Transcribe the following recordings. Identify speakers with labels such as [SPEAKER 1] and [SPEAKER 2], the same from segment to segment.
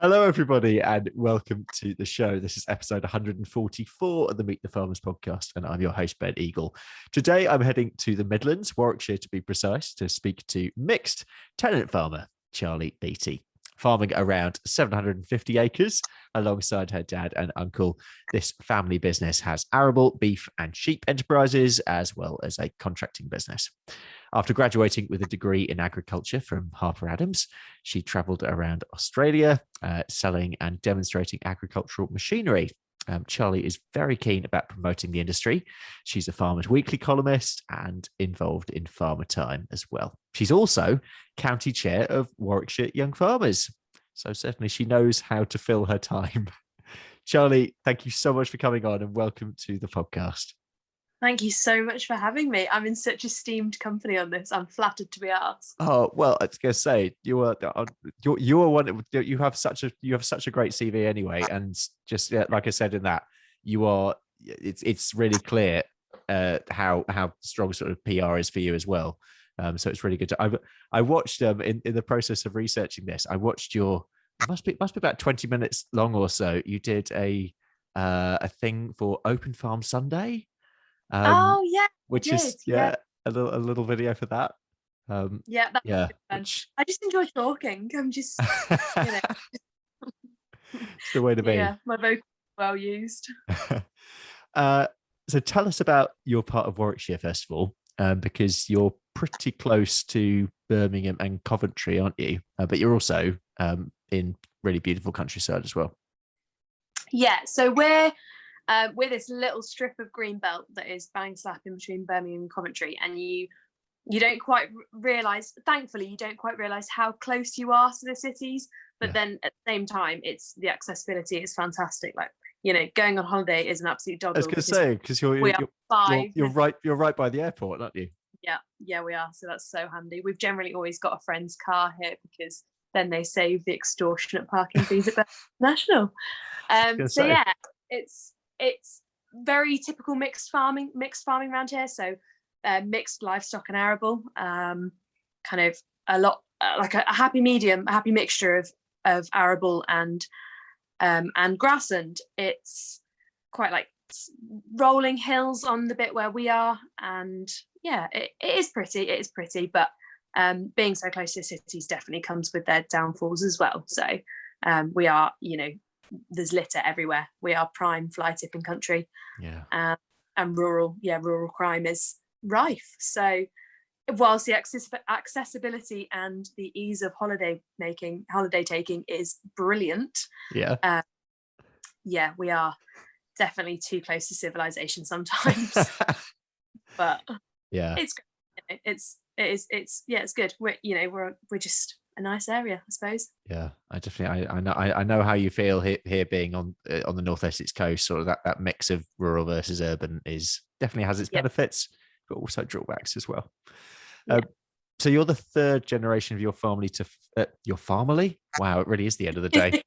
[SPEAKER 1] Hello, everybody, and welcome to the show. This is episode 144 of the Meet the Farmers podcast, and I'm your host, Ben Eagle. Today, I'm heading to the Midlands, Warwickshire to be precise, to speak to mixed tenant farmer Charlie Beaty, farming around 750 acres alongside her dad and uncle. This family business has arable, beef, and sheep enterprises, as well as a contracting business. After graduating with a degree in agriculture from Harper Adams, she travelled around Australia, selling and demonstrating agricultural machinery. Charlie is very keen about promoting the industry. She's a Farmers Weekly columnist and involved in FarmerTime as well. She's also county chair of Warwickshire Young Farmers. So certainly she knows how to fill her time. Charlie, thank you so much for coming on and welcome to the podcast.
[SPEAKER 2] Thank you so much for having me. I'm in such esteemed company on this. I'm flattered to be asked.
[SPEAKER 1] Oh well, I was gonna say you are one. You have such a great CV anyway, and just like I said in that, you are. It's really clear how strong sort of PR is for you as well. So it's really good. I watched in the process of researching this. I watched your. It must be about 20 minutes long or so. You did a thing for Open Farm Sunday.
[SPEAKER 2] Oh yeah,
[SPEAKER 1] which is a little video for that.
[SPEAKER 2] That's fun. I just enjoy talking. I'm just
[SPEAKER 1] it's the way to be.
[SPEAKER 2] Yeah, my vocal well used.
[SPEAKER 1] So tell us about your part of Warwickshire first of all, because you're pretty close to Birmingham and Coventry, aren't you? But you're also in really beautiful countryside as well.
[SPEAKER 2] Yeah, so we're this little strip of green belt that is bang slap in between Birmingham and Coventry, and you don't quite realise, thankfully, you don't quite realise how close you are to the cities, but then at the same time, it's the accessibility is fantastic. Like, going on holiday is an absolute doddle.
[SPEAKER 1] I was going to say, because you're right by the airport, aren't you?
[SPEAKER 2] Yeah, we are. So that's so handy. We've generally always got a friend's car here because then they save the extortionate parking fees at Birmingham National. So yeah, it's very typical mixed farming around here. So mixed livestock and arable, kind of a lot like a happy medium, a happy mixture of arable and grassland. It's quite like rolling hills on the bit where we are, and yeah, it is pretty, but being so close to cities definitely comes with their downfalls as well. So we are, there's litter everywhere. We are prime fly tipping country. And rural crime is rife. So whilst the accessibility and the ease of holiday taking is brilliant, we are definitely too close to civilization sometimes. But it's great. It's good. We're just a nice area, I suppose.
[SPEAKER 1] Yeah, I know how you feel here being on the North Essex coast. Sort of that mix of rural versus urban is definitely has its benefits, but also drawbacks as well. So you're the third generation of your family to your family. Wow, it really is the end of the day.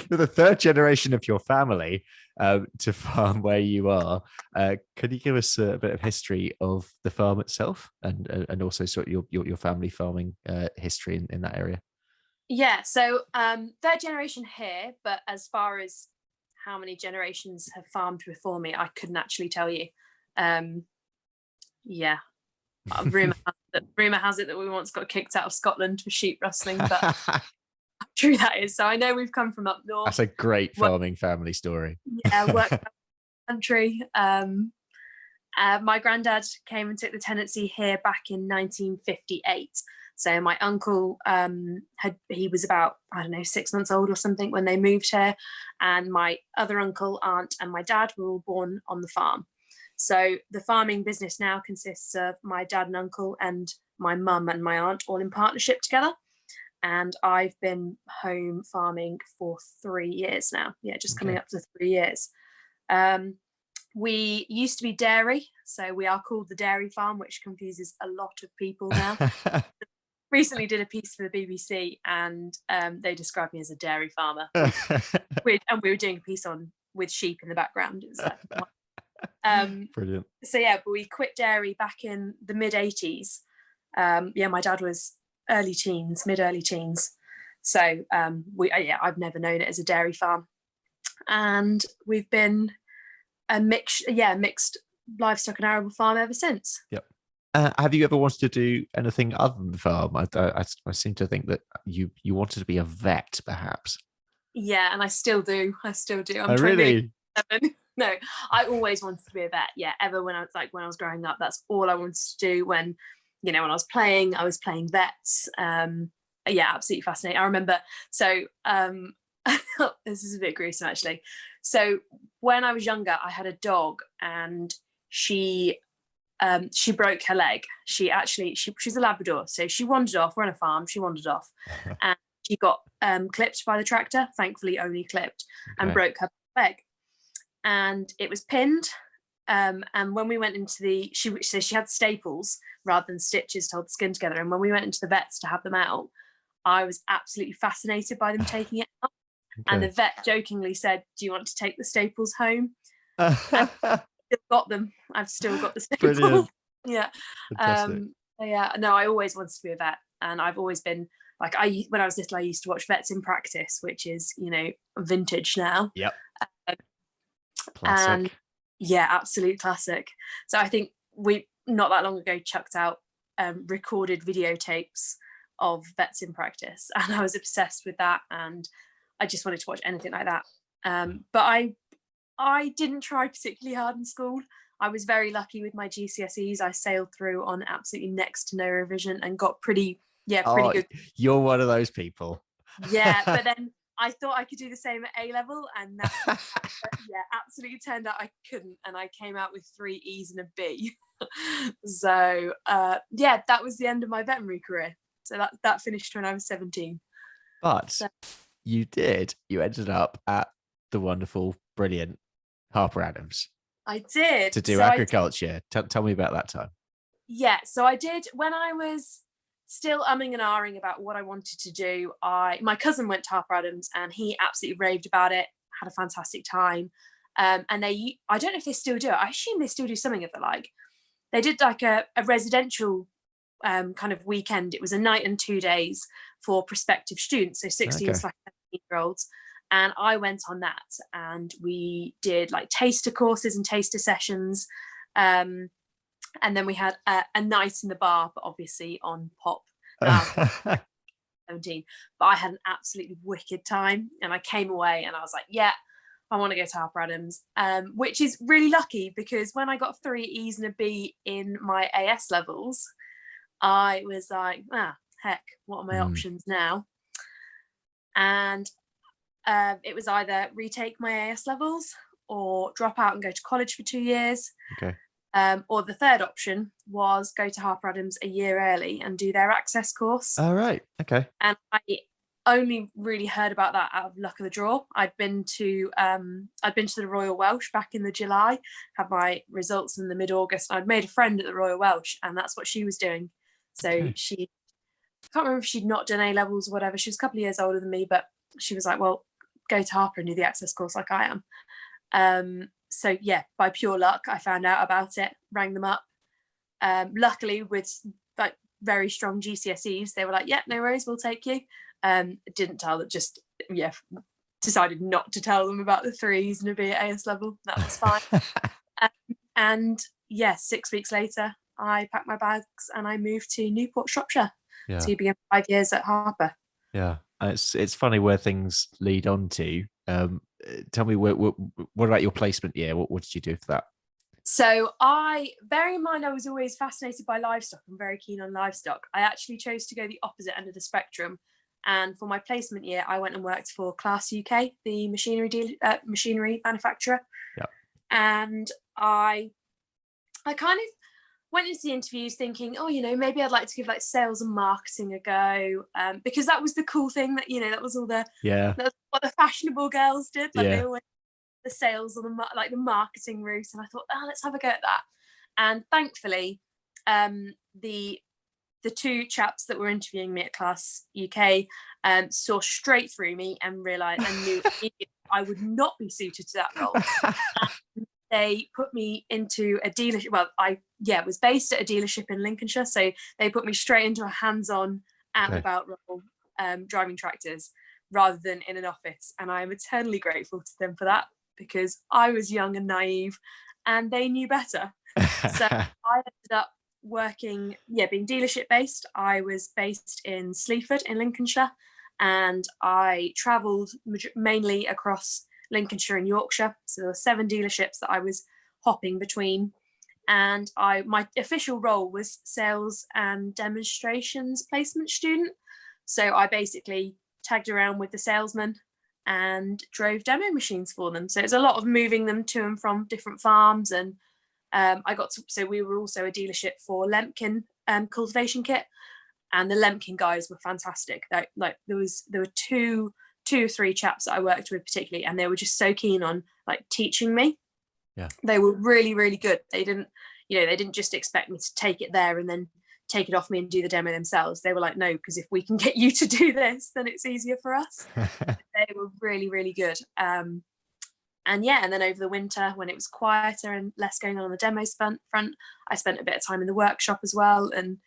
[SPEAKER 1] You're the third generation of your family to farm where you are. Can you give us a bit of history of the farm itself and also sort of your family farming history in that area?
[SPEAKER 2] Yeah, so third generation here, but as far as how many generations have farmed before me, I couldn't actually tell you. Rumor has it that we once got kicked out of Scotland for sheep rustling, but how true that is. So I know we've come from up north.
[SPEAKER 1] That's a great farming family story.
[SPEAKER 2] Yeah, work country. My granddad came and took the tenancy here back in 1958. So my uncle he was about 6 months old or something when they moved here, and my other uncle, aunt, and my dad were all born on the farm. So the farming business now consists of my dad and uncle and my mum and my aunt all in partnership together. And I've been home farming for 3 years now. Yeah, just coming up to 3 years. We used to be dairy, so we are called the dairy farm, which confuses a lot of people now. Recently did a piece for the BBC, and they described me as a dairy farmer. And we were doing a piece with sheep in the background. It was
[SPEAKER 1] Brilliant.
[SPEAKER 2] So yeah, but we quit dairy back in the mid 80s. My dad was mid early teens. So I've never known it as a dairy farm, and we've been a mixed livestock and arable farm ever since.
[SPEAKER 1] Yep. Have you ever wanted to do anything other than farm? I seem to think that you wanted to be a vet, perhaps.
[SPEAKER 2] Yeah, and I still do. I'm
[SPEAKER 1] really?
[SPEAKER 2] No, I always wanted to be a vet. Yeah, ever when I was growing up, that's all I wanted to do. When I was playing vets. Yeah, absolutely fascinating. I remember. So this is a bit gruesome, actually. So when I was younger, I had a dog, and she broke her leg. She's a Labrador, so she wandered off. We're on a farm. She wandered off, and she got clipped by the tractor. Thankfully, only clipped, and broke her leg. And it was pinned. And when we went into she had staples rather than stitches to hold the skin together. And when we went into the vets to have them out, I was absolutely fascinated by them taking it out. Okay. And the vet jokingly said, "Do you want to take the staples home?" And I've still got them. I've still got the staples.
[SPEAKER 1] Brilliant.
[SPEAKER 2] Yeah. Yeah. No, I always wanted to be a vet, and I've always been like, when I was little, I used to watch Vets in Practice, which is vintage now.
[SPEAKER 1] Yep.
[SPEAKER 2] Classic. And yeah, absolute classic. So I think we not that long ago chucked out recorded videotapes of Vets in Practice, and I was obsessed with that, and I just wanted to watch anything like that. But I didn't try particularly hard in school. I was very lucky with my GCSEs. I sailed through on absolutely next to no revision and got pretty good.
[SPEAKER 1] You're one of those people.
[SPEAKER 2] Yeah, but then I thought I could do the same at A level, and that absolutely turned out I couldn't, and I came out with 3 E's and a B. So that was the end of my veterinary career. So that finished when I was 17.
[SPEAKER 1] But you ended up at the wonderful, brilliant Harper Adams.
[SPEAKER 2] I did.
[SPEAKER 1] To do agriculture. Tell me about that time.
[SPEAKER 2] Yeah, so I did when I was still umming and ahhing about what I wanted to do. My cousin went to Harper Adams, and he absolutely raved about it, had a fantastic time. And I don't know if they still do it. I assume they still do something of the like. They did like a residential kind of weekend. It was a night and 2 days for prospective students, so 16/17-year-olds. And I went on that, and we did like taster courses and taster sessions. And then we had a night in the bar, but obviously on pop. 17. But I had an absolutely wicked time, and I came away and I was like, yeah, I want to go to Harper Adams, which is really lucky, because when I got 3 E's and a B in my AS levels, I was like, heck, what are my options now? And it was either retake my AS levels or drop out and go to college for 2 years.
[SPEAKER 1] Okay.
[SPEAKER 2] Or the third option was go to Harper Adams a year early and do their access course.
[SPEAKER 1] All right. Okay.
[SPEAKER 2] And I only really heard about that out of luck of the draw. I'd been to the Royal Welsh back in the July, had my results in the mid-August. I'd made a friend at the Royal Welsh, and that's what she was doing. So I can't remember if she'd not done A levels or whatever. She was a couple of years older than me, but she was like, well, go to Harper and do the access course like I am. So yeah, by pure luck, I found out about it, rang them up. Luckily, with like very strong GCSEs, they were like, yeah, no worries, we'll take you. Didn't tell them, decided not to tell them about the 3s and a B at AS level. That was fine. And 6 weeks later, I packed my bags and I moved to Newport, Shropshire to begin 5 years at Harper.
[SPEAKER 1] Yeah, it's funny where things lead on to. Tell me, what about your placement year? What did you do for that?
[SPEAKER 2] So bearing in mind I was always fascinated by livestock and very keen on livestock, I actually chose to go the opposite end of the spectrum. And for my placement year, I went and worked for Class UK, the machinery manufacturer. Yeah. And I kind of went into the interviews thinking, maybe I'd like to give like sales and marketing a go, because that was the cool thing that, that was all that's what the fashionable girls did. Like they always the sales or the marketing route. And I thought, let's have a go at that. And thankfully, the 2 chaps that were interviewing me at Class UK saw straight through me and realised and knew I would not be suited to that role. They put me into a dealership. Well, I was based at a dealership in Lincolnshire, so they put me straight into a hands-on and about role. driving tractors rather than in an office. And I am eternally grateful to them for that, because I was young and naive and they knew better. So I ended up working, being dealership based. I was based in Sleaford in Lincolnshire, and I travelled mainly across Lincolnshire and Yorkshire. So there were 7 dealerships that I was hopping between. And my official role was sales and demonstrations placement student. So I basically tagged around with the salesmen and drove demo machines for them. So it's a lot of moving them to and from different farms. And so we were also a dealership for Lemkin cultivation kit, and the Lemkin guys were fantastic. Like there were two or three chaps that I worked with particularly, and they were just so keen on like teaching me.
[SPEAKER 1] Yeah,
[SPEAKER 2] they were really, really good. They didn't just expect me to take it there and then take it off me and do the demo themselves. They were like, no, because if we can get you to do this, then it's easier for us. They were really, really good. And then over the winter, when it was quieter and less going on the demo front, I spent a bit of time in the workshop as well. And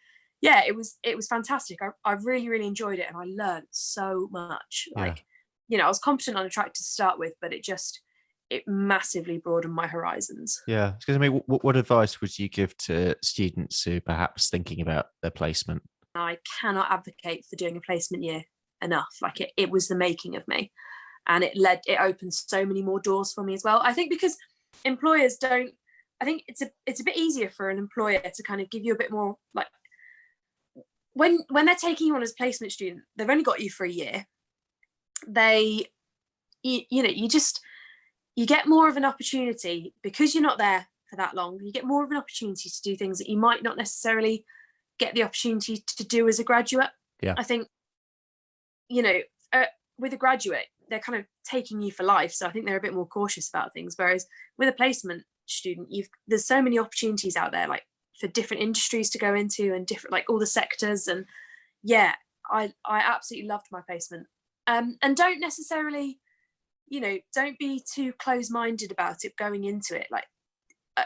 [SPEAKER 2] yeah, it was fantastic. I really, really enjoyed it, and I learned so much. Like, I was competent on a tractor to start with, but it massively broadened my horizons.
[SPEAKER 1] Yeah, because I mean, what advice would you give to students who perhaps thinking about their placement?
[SPEAKER 2] I cannot advocate for doing a placement year enough. Like it was the making of me, and it opened so many more doors for me as well. I think because employers don't. I think it's a bit easier for an employer to kind of give you a bit more, like when they're taking you on as a placement student, they've only got you for a year. You get more of an opportunity because you're not there for that long. You get more of an opportunity to do things that you might not necessarily get the opportunity to do as a graduate.
[SPEAKER 1] Yeah.
[SPEAKER 2] I think, with a graduate, they're kind of taking you for life. So I think they're a bit more cautious about things. Whereas with a placement student, there's so many opportunities out there, like for different industries to go into and different, like all the sectors. And yeah, I absolutely loved my placement. And don't necessarily, don't be too close-minded about it going into it. Like,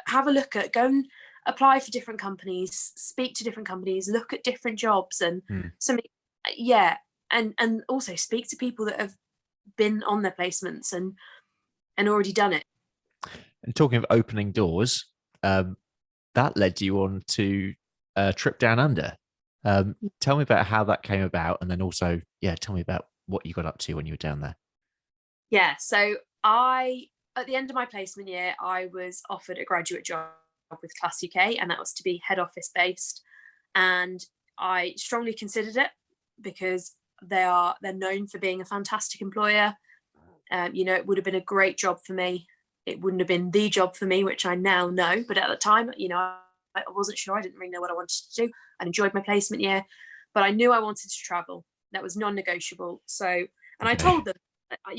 [SPEAKER 2] have a look at, go and apply for different companies, speak to different companies, look at different jobs, and and also speak to people that have been on their placements and already done it.
[SPEAKER 1] And talking of opening doors, that led you on to a trip down under. Tell me about how that came about, and then also, tell me about what you got up to when you were down there.
[SPEAKER 2] Yeah, so at the end of my placement year, I was offered a graduate job with Class UK, and that was to be head office based. And I strongly considered it because they're known for being a fantastic employer. It would have been a great job for me. It wouldn't have been the job for me, which I now know. But at the time, I wasn't sure. I didn't really know what I wanted to do. I enjoyed my placement year, but I knew I wanted to travel. That was non-negotiable. So, and I told them, I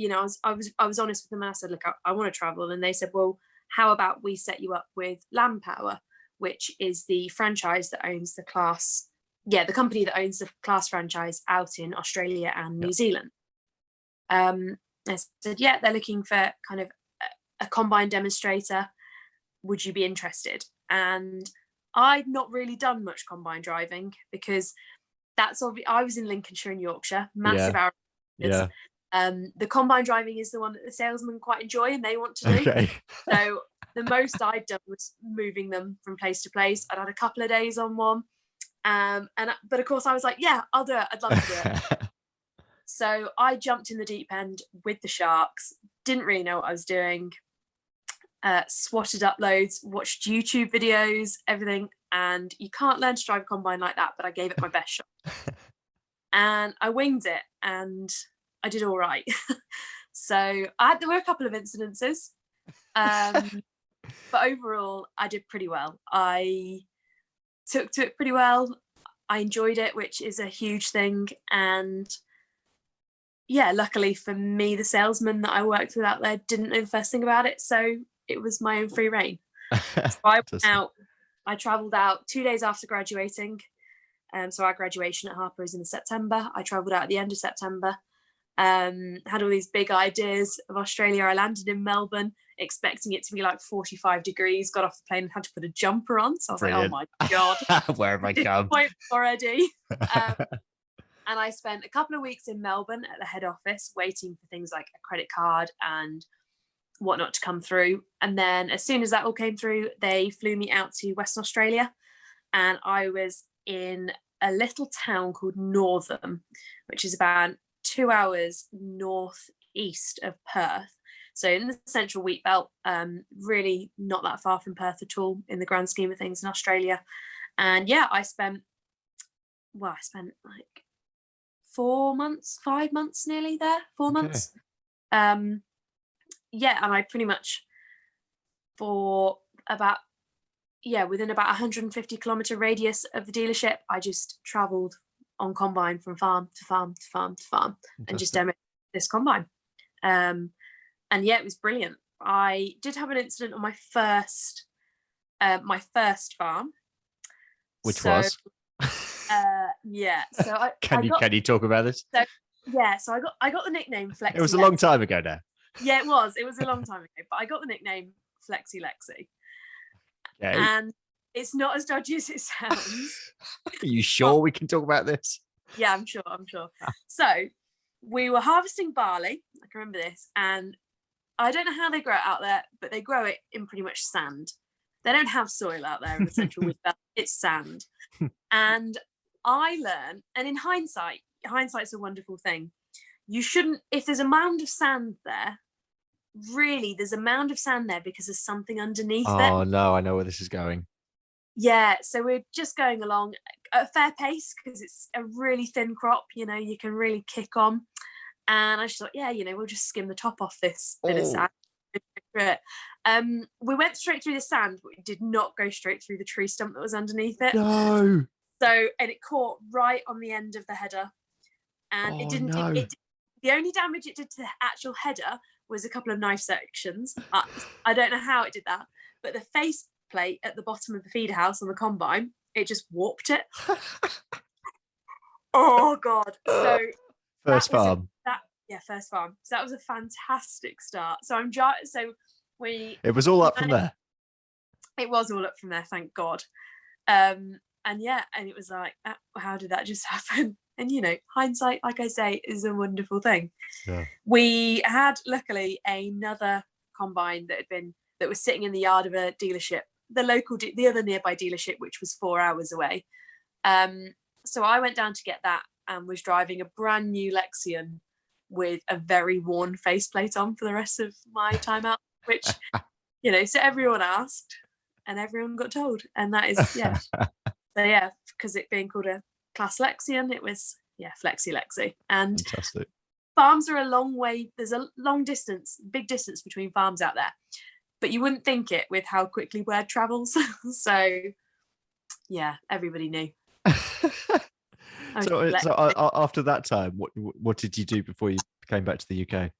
[SPEAKER 2] was honest with them, and I said, look, I want to travel. And they said, well, how about we set you up with Land Power, which is the franchise that owns the Class, the company that owns the Class franchise out in Australia and New Zealand. I said, they're looking for kind of a combine demonstrator. Would you be interested? And I'd not really done much combine driving because I was in Lincolnshire and Yorkshire, massive hours.
[SPEAKER 1] Yeah.
[SPEAKER 2] The combine driving is the one that the salesmen quite enjoy and they want to do.
[SPEAKER 1] Okay.
[SPEAKER 2] So the most I'd done was moving them from place to place. I'd had a couple of days on one. But of course I was like, I'll do it. I'd love to do it. So I jumped in the deep end with the sharks, didn't really know what I was doing, swatted up loads, watched YouTube videos, everything. And you can't learn to drive a combine like that, but I gave it my best shot. And I winged it and I did all right. So there were a couple of incidences, but overall I did pretty well. I took to it pretty well. I enjoyed it, which is a huge thing. And luckily for me, the salesman that I worked with out there didn't know the first thing about it. So it was my own free reign. So I travelled out 2 days after graduating. So our graduation at Harper is in September. I travelled out at the end of September. Had all these big ideas of Australia. I landed in Melbourne expecting it to be like 45 degrees, got off the plane and had to put a jumper on. So I was Brilliant. Like, oh my God.
[SPEAKER 1] Where have I come?
[SPEAKER 2] Already. And I spent a couple of weeks in Melbourne at the head office waiting for things like a credit card and whatnot to come through. And then as soon as that all came through, they flew me out to Western Australia. And I was in a little town called Northam, which is about 2 hours northeast of Perth. So in the central wheat belt, really not that far from Perth at all in the grand scheme of things in Australia. And yeah, I spent like 5 months nearly there, 4 months. Yeah, and I pretty much within about 150 kilometre radius of the dealership, I just travelled on combine from farm to farm to farm to farm and just demoed this combine. And yeah, it was brilliant. I did have an incident on my first farm.
[SPEAKER 1] Which was?
[SPEAKER 2] Yeah. So
[SPEAKER 1] can you talk about this?
[SPEAKER 2] So I got the nickname Flexi.
[SPEAKER 1] It was a long time ago now.
[SPEAKER 2] Yeah, it was. It was a long time ago, but I got the nickname Flexi Lexi. Okay. And it's not as dodgy as it sounds.
[SPEAKER 1] Are you sure we can talk about this?
[SPEAKER 2] Yeah, I'm sure. So we were harvesting barley. I can remember this. And I don't know how they grow it out there, but they grow it in pretty much sand. They don't have soil out there in the central wheat belt. It's sand. And I learned, and in hindsight's a wonderful thing. You shouldn't, if there's a mound of sand there, really there's a mound of sand there because there's something underneath it.
[SPEAKER 1] Oh no, I know where this is going.
[SPEAKER 2] Yeah, so we're just going along at a fair pace because it's a really thin crop, you can really kick on. And I just thought, yeah, we'll just skim the top off this bit of sand. We went straight through the sand, but we did not go straight through the tree stump that was underneath it.
[SPEAKER 1] No.
[SPEAKER 2] So, and it caught right on the end of the header. And it didn't do it. The only damage it did to the actual header was a couple of knife sections. I don't know how it did that, but the face plate at the bottom of the feeder house on the combine, it just warped it. Oh God. So
[SPEAKER 1] first farm.
[SPEAKER 2] First farm. So that was a fantastic start. So it
[SPEAKER 1] was all up from there.
[SPEAKER 2] It was all up from there, thank God. And it was like, how did that just happen? And hindsight, like I say, is a wonderful thing. Yeah. We had luckily another combine that was sitting in the yard of a dealership, the other nearby dealership, which was 4 hours away. So I went down to get that and was driving a brand new Lexion with a very worn faceplate on for the rest of my time out, which, so everyone asked and everyone got told. And that is, yeah. So yeah, because it being called a class Lexion, it was, Flexi Lexi. And
[SPEAKER 1] fantastic.
[SPEAKER 2] Farms are a long way, there's a big distance between farms out there, but you wouldn't think it with how quickly word travels. So yeah, everybody knew.
[SPEAKER 1] So after that time, what did you do before you came back to the UK?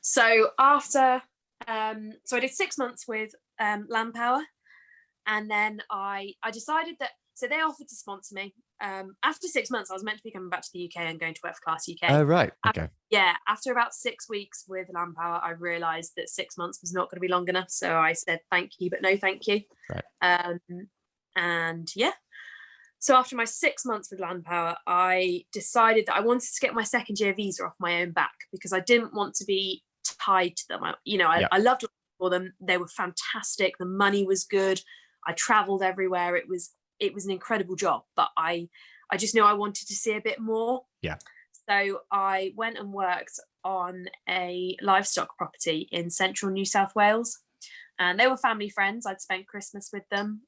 [SPEAKER 2] So after, so I did 6 months with Land Power, and then I decided that, so they offered to sponsor me. After 6 months, I was meant to be coming back to the UK and going to F Class UK.
[SPEAKER 1] Oh, right. Okay.
[SPEAKER 2] After about 6 weeks with Land Power, I realised that 6 months was not going to be long enough. So I said, thank you, but no thank you.
[SPEAKER 1] Right.
[SPEAKER 2] And yeah. So after my 6 months with Land Power, I decided that I wanted to get my second year visa off my own back because I didn't want to be tied to them. I loved working for them. They were fantastic. The money was good. I travelled everywhere. It was an incredible job, but I just knew I wanted to see a bit more.
[SPEAKER 1] Yeah.
[SPEAKER 2] So I went and worked on a livestock property in central New South Wales, and they were family friends. I'd spent Christmas with them.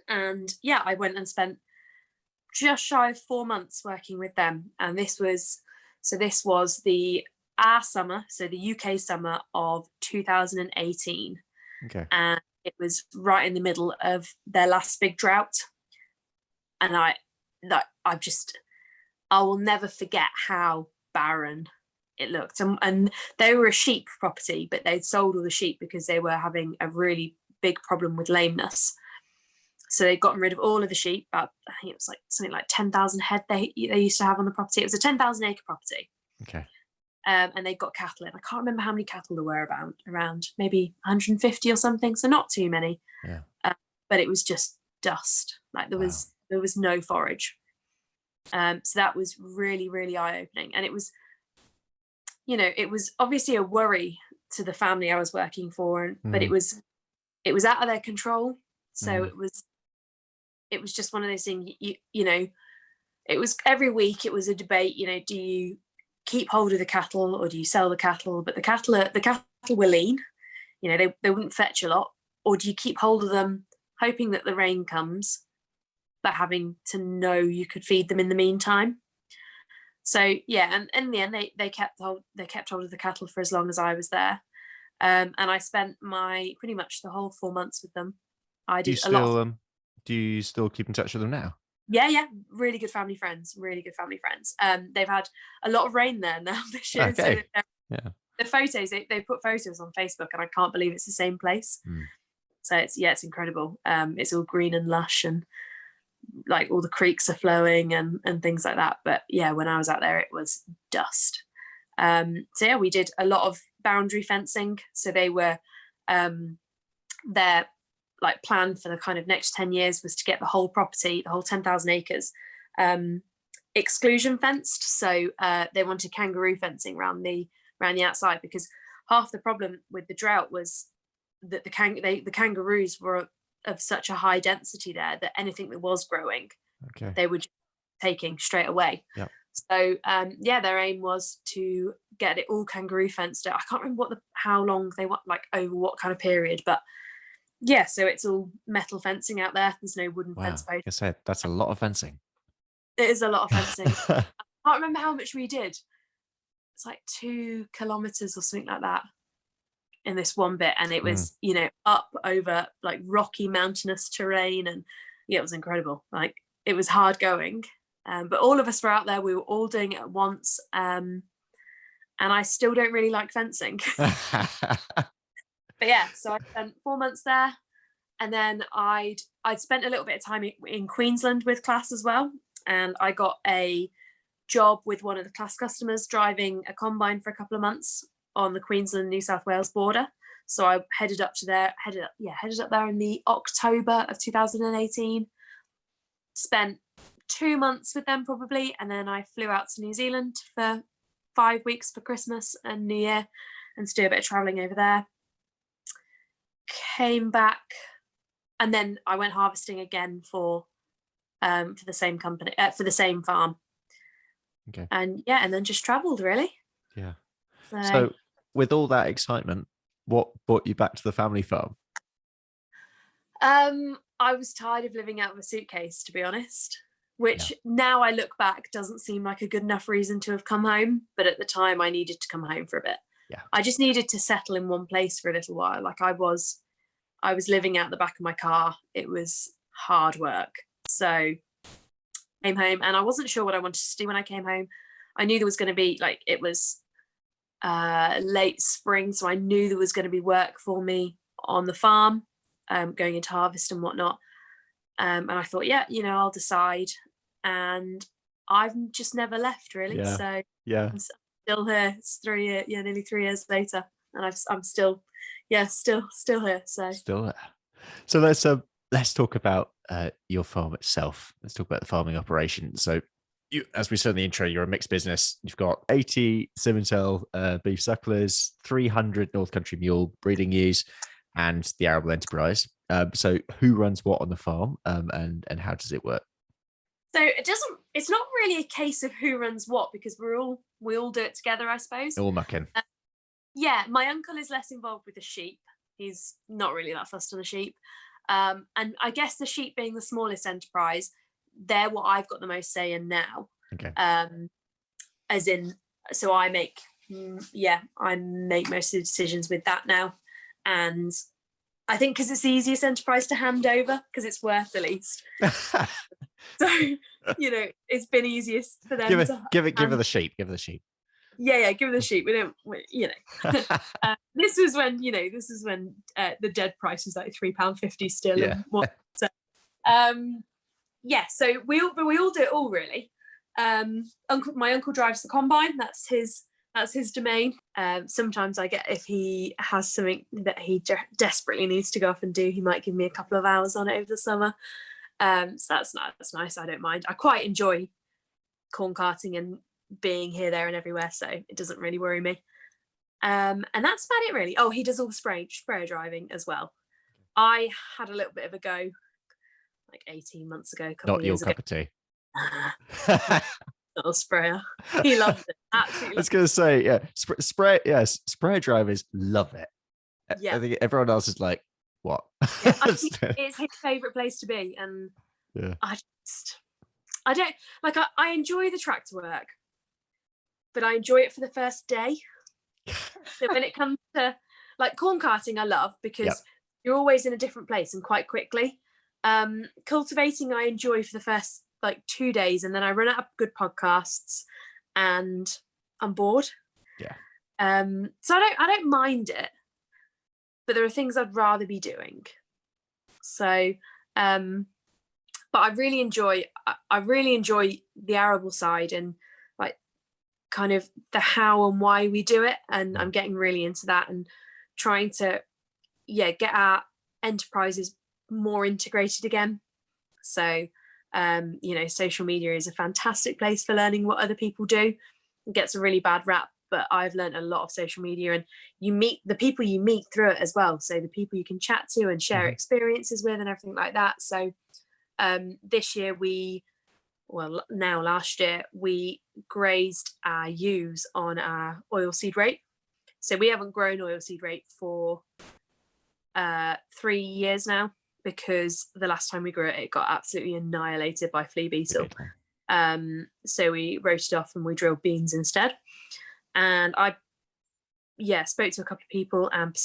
[SPEAKER 2] And yeah, I went and spent just shy of 4 months working with them. And this was our summer, so the UK summer of 2018.
[SPEAKER 1] Okay.
[SPEAKER 2] And it was right in the middle of their last big drought. And I will never forget how barren it looked. And they were a sheep property, but they'd sold all the sheep because they were having a really big problem with lameness. So they'd gotten rid of all of the sheep. I think it was like something like 10,000 head they used to have on the property. It was a 10,000 acre property.
[SPEAKER 1] Okay.
[SPEAKER 2] And they got cattle in. I can't remember how many cattle there were around maybe 150 or something. So not too many.
[SPEAKER 1] Yeah.
[SPEAKER 2] But it was just dust. Like there was no forage. So that was really, really eye-opening. And it was, it was obviously a worry to the family I was working for, but it was out of their control. So it was just one of those things, it was every week it was a debate, do you keep hold of the cattle or do you sell the cattle? But the cattle were lean, they wouldn't fetch a lot. Or do you keep hold of them hoping that the rain comes, but having to know you could feed them in the meantime? So yeah, and in the end they kept hold of the cattle for as long as I was there. And I spent pretty much the whole 4 months with them. I did a lot.
[SPEAKER 1] Do you still keep in touch with them now?
[SPEAKER 2] Yeah, really good family friends. They've had a lot of rain there now this year.
[SPEAKER 1] Okay.
[SPEAKER 2] So
[SPEAKER 1] yeah.
[SPEAKER 2] The photos, they put photos on Facebook, and I can't believe it's the same place. So it's incredible. It's all green and lush, and like all the creeks are flowing and things like that. But yeah, when I was out there, it was dust. So yeah, we did a lot of boundary fencing. So they were their like plan for the kind of next 10 years was to get the whole property, the whole 10,000 acres, exclusion fenced. So they wanted kangaroo fencing around the outside, because half the problem with the drought was that the kangaroos were of such a high density there that anything that was growing, they were just taking straight away.
[SPEAKER 1] Yep.
[SPEAKER 2] So their aim was to get it all kangaroo fenced. I can't remember how long they want, like over what kind of period, but yeah, so it's all metal fencing out there. There's no wooden fence post.
[SPEAKER 1] Like I said, that's a lot of fencing.
[SPEAKER 2] It is a lot of fencing. I can't remember how much we did. It's like 2 kilometers or something like that in this one bit, and it was up over like rocky mountainous terrain, and yeah, it was incredible. Like it was hard going, but all of us were out there. We were all doing it at once, and I still don't really like fencing. But yeah, so I spent 4 months there, and then I'd spent a little bit of time in Queensland with class as well, and I got a job with one of the class customers driving a combine for a couple of months on the Queensland New South Wales border. So I headed up there in the October of 2018. Spent 2 months with them probably, and then I flew out to New Zealand for 5 weeks for Christmas and New Year, and to do a bit of traveling over there. Came back, and then I went harvesting again for the same company, for the same farm.
[SPEAKER 1] Okay.
[SPEAKER 2] And yeah, and then just traveled really.
[SPEAKER 1] Yeah. So with all that excitement, what brought you back to the family farm?
[SPEAKER 2] I was tired of living out of a suitcase, to be honest, which now I look back doesn't seem like a good enough reason to have come home. But at the time I needed to come home for a bit. Yeah. I just needed to settle in one place for a little while. Like I was living out the back of my car. It was hard work. So came home, and I wasn't sure what I wanted to do when I came home. I knew there was going to be it was late spring, so I knew there was going to be work for me on the farm, going into harvest and whatnot. And I thought, I'll decide. And I've just never left really.
[SPEAKER 1] Yeah.
[SPEAKER 2] So
[SPEAKER 1] yeah,
[SPEAKER 2] I'm still here. It's nearly 3 years later, and I'm still here. So
[SPEAKER 1] still there. So let's talk about your farm itself. Let's talk about the farming operation. So you, as we said in the intro, you're a mixed business. You've got 80 Simmental beef sucklers, 300 North Country mule breeding ewes, and the arable enterprise. So who runs what on the farm, and how does it work?
[SPEAKER 2] So it's not really a case of who runs what, because we all do it together, I suppose.
[SPEAKER 1] All mucking.
[SPEAKER 2] Yeah, my uncle is less involved with the sheep. He's not really that fussed on the sheep. And I guess the sheep being the smallest enterprise, they're what I've got the most say in now.
[SPEAKER 1] Okay.
[SPEAKER 2] As in, so I make most of the decisions with that now. And I think because it's the easiest enterprise to hand over, because it's worth the least. So, it's been easiest for them
[SPEAKER 1] give her the sheep. Give her the sheep.
[SPEAKER 2] Yeah, give her the sheep. This was when the dead price was like £3.50 still.
[SPEAKER 1] Yeah.
[SPEAKER 2] So we all do it all really. My uncle drives the combine. That's his domain. Sometimes I get, if he has something that he desperately needs to go off and do, he might give me a couple of hours on it over the summer. So that's nice. I don't mind. I quite enjoy corn carting and being here, there and everywhere, so it doesn't really worry me. And that's about it really. Oh, he does all the sprayer driving as well. I had a little bit of a go like 18 months ago, a couple
[SPEAKER 1] Not
[SPEAKER 2] of
[SPEAKER 1] your
[SPEAKER 2] years
[SPEAKER 1] cup
[SPEAKER 2] ago.
[SPEAKER 1] of tea.
[SPEAKER 2] Little sprayer. He loves it. Absolutely.
[SPEAKER 1] I was going to say, yeah, sprayer drivers love it.
[SPEAKER 2] Yeah.
[SPEAKER 1] I think everyone else is like, what?
[SPEAKER 2] Yeah, I think it's his favourite place to be. And
[SPEAKER 1] yeah.
[SPEAKER 2] I don't like, I enjoy the tractor work, but I enjoy it for the first day. So when it comes to like corn carting, I love because you're always in a different place and quite quickly. Cultivating, I enjoy for the first like 2 days, and then I run out of good podcasts and I'm bored.
[SPEAKER 1] Yeah.
[SPEAKER 2] So I don't mind it, but there are things I'd rather be doing. So, but I really enjoy the arable side and like kind of the how and why we do it. And I'm getting really into that and trying to, get our enterprises more integrated again. So, social media is a fantastic place for learning what other people do. It gets a really bad rap, but I've learned a lot of social media, and you meet the people you meet through it as well. So the people you can chat to and share experiences with and everything like that. So this year last year we grazed our ewes on our oilseed rape. So we haven't grown oilseed rape for 3 years now, because the last time we grew it, it got absolutely annihilated by flea beetle. So we rotated off and we drilled beans instead. And I spoke to a couple of people and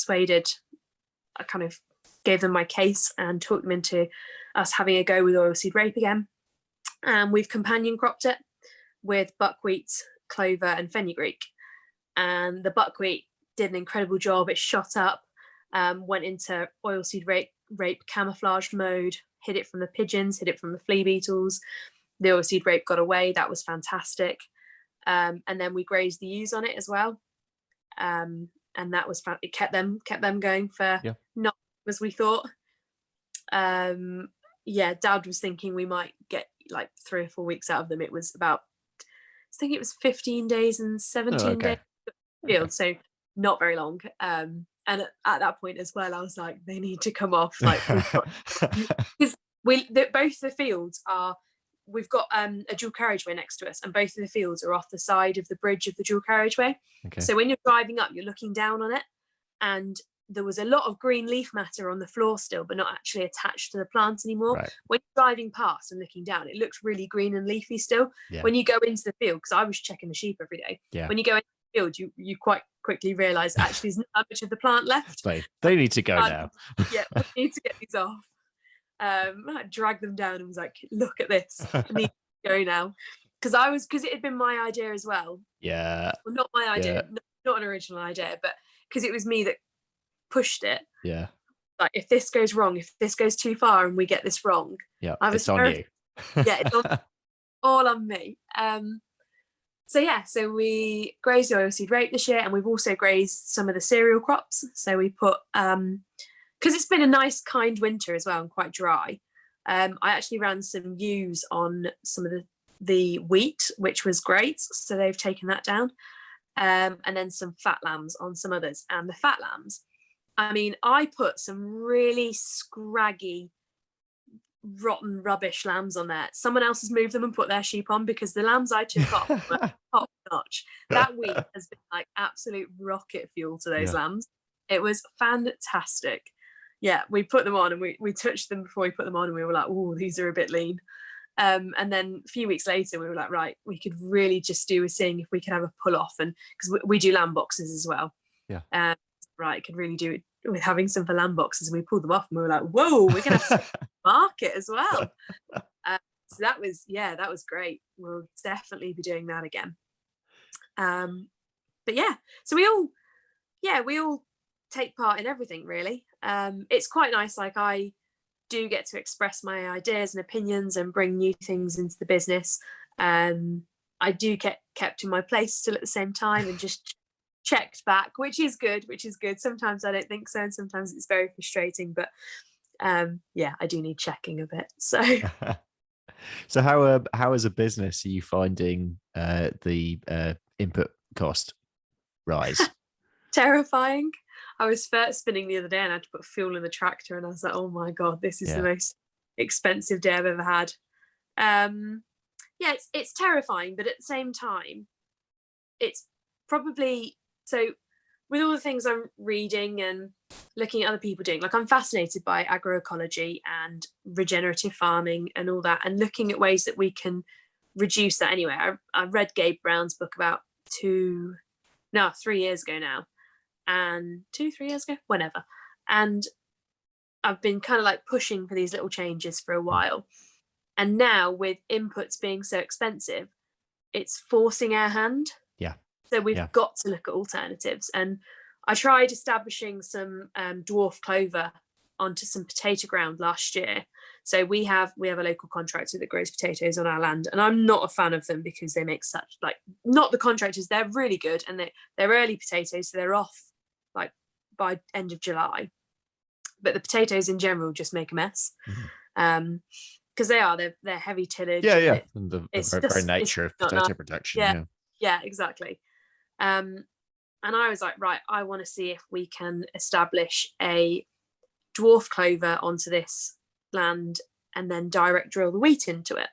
[SPEAKER 2] I kind of gave them my case and talked them into us having a go with oilseed rape again. And we've companion cropped it with buckwheat, clover and fenugreek. And the buckwheat did an incredible job. It shot up, went into oilseed rape camouflage mode, hid it from the pigeons, hid it from the flea beetles. The oilseed rape got away. That was fantastic. And then we grazed the ewes on it as well. And that was fun. It kept them going for not as we thought. Dad was thinking we might get like 3 or 4 weeks out of them. It was about, I think it was 15 days and 17 days field, so not very long. And at that point as well, I was like, they need to come off. Like, because both the fields are. We've got a dual carriageway next to us, and both of the fields are off the side of the bridge of the dual carriageway. So when you're driving up, you're looking down on it, and there was a lot of green leaf matter on the floor still, but not actually attached to the plants anymore. When you're driving past and looking down, it looks really green and leafy still. When you go into the field, because I was checking the sheep every day, when you go into the field, you quite quickly realise actually there's not that much of the plant left.
[SPEAKER 1] They need to go now.
[SPEAKER 2] We need to get these off. I dragged them down and was like, look at this, I need to go now, because it had been my idea as well. Well, not my idea, not an original idea, but because it was me that pushed it. Like, if this goes wrong, if this goes too far and we get this wrong,
[SPEAKER 1] it's on you.
[SPEAKER 2] It's all on me. So we grazed the oilseed rape this year, and we've also grazed some of the cereal crops. So we put because it's been a nice kind winter as well and quite dry. I actually ran some ewes on some of the wheat, which was great. So they've taken that down. And then some fat lambs on some others. And the fat lambs, I mean, I put some really scraggy, rotten, rubbish lambs on there. Someone else has moved them and put their sheep on, because the lambs I took off were top notch. That wheat has been like absolute rocket fuel to those lambs. It was fantastic. We put them on and we touched them before we put them on, and we were like, oh, these are a bit lean. And then a few weeks later, we were like, right, we could really just do with seeing if we could have a pull off, and because we do lamb boxes as well. Could really do it with having some for lamb boxes. And we pulled them off, and we were like, whoa, we're gonna have some market as well. So that was great. We'll definitely be doing that again. So we all take part in everything really. It's quite nice. Like, I do get to express my ideas and opinions and bring new things into the business. I do get kept in my place still at the same time and just checked back, which is good. Sometimes I don't think so, and sometimes it's very frustrating, but I do need checking a bit. So
[SPEAKER 1] So how as a business are you finding the input cost rise?
[SPEAKER 2] Terrifying. I was first spinning the other day and I had to put fuel in the tractor, and I was like, oh my God, this is the most expensive day I've ever had. Yeah, it's terrifying, but at the same time, it's probably so with all the things I'm reading and looking at other people doing, like I'm fascinated by agroecology and regenerative farming and all that, and looking at ways that we can reduce that. Anyway, I read Gabe Brown's book about 3 years ago now, and 3 years ago, whenever. And I've been kind of like pushing for these little changes for a while. And now with inputs being so expensive, it's forcing our hand.
[SPEAKER 1] Yeah.
[SPEAKER 2] So we've got to look at alternatives. And I tried establishing some dwarf clover onto some potato ground last year. So we have a local contractor that grows potatoes on our land, and I'm not a fan of them because they make such, like, not the contractors, they're really good, and they're early potatoes, so they're off like by end of July. But the potatoes in general just make a mess. Because they're heavy tillage.
[SPEAKER 1] And the very nature of potato production.
[SPEAKER 2] Yeah, exactly. And I was like, right, I want to see if we can establish a dwarf clover onto this land and then direct drill the wheat into it.